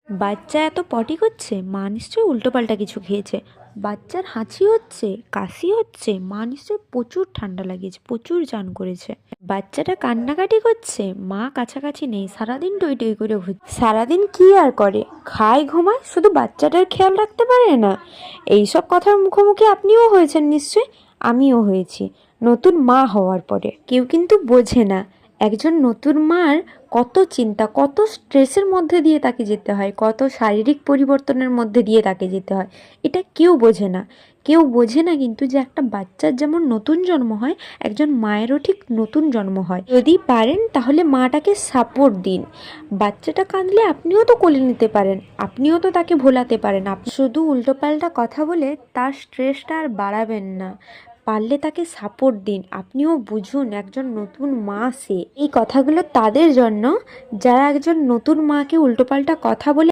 বাচ্চা এত পটি করছে, মা নিশ্চয়ই উল্টোপাল্টা কিছু খেয়েছে। বাচ্চার হাঁচি হচ্ছে, কাশি হচ্ছে, মা নিশ্চয়ই প্রচুর ঠান্ডা লাগিয়েছে, প্রচুর চান করেছে। বাচ্চাটা কান্নাকাটি করছে, মা কাছাকাছি নেই, সারাদিন টই টই করে ঘুরছে। সারাদিন কি আর করে, খায় ঘুমায়, শুধু বাচ্চাটার খেয়াল রাখতে পারে না। এইসব কথার মুখোমুখি আপনিও হয়েছেন নিশ্চয়ই, আমিও হয়েছি নতুন মা হওয়ার পরে। কেউ কিন্তু বোঝে না একজন নতুন মার কত চিন্তা, কত স্ট্রেসের মধ্যে দিয়ে তাকে যেতে হয়, কত শারীরিক পরিবর্তনের মধ্যে দিয়ে তাকে যেতে হয়। এটা কেউ বোঝে না। কেউ বোঝে না কিন্তু যে একটা বাচ্চার যেমন নতুন জন্ম হয়, একজন মায়েরও ঠিক নতুন জন্ম হয়। যদি পারেন তাহলে মাটাকে সাপোর্ট দিন। বাচ্চাটা কাঁদলে আপনিও তো কোলে নিতে পারেন, আপনিও তো তাকে ভোলাতে পারেন। আপনি শুধু উল্টোপাল্টা কথা বলে তার স্ট্রেসটা আর বাড়াবেন না। পারলে তাকে সাপোর্ট দিন। আপনিও বুঝুন একজন নতুন মা সে। এই কথাগুলো তাদের জন্য যারা একজন নতুন মাকে উল্টোপাল্টা কথা বলে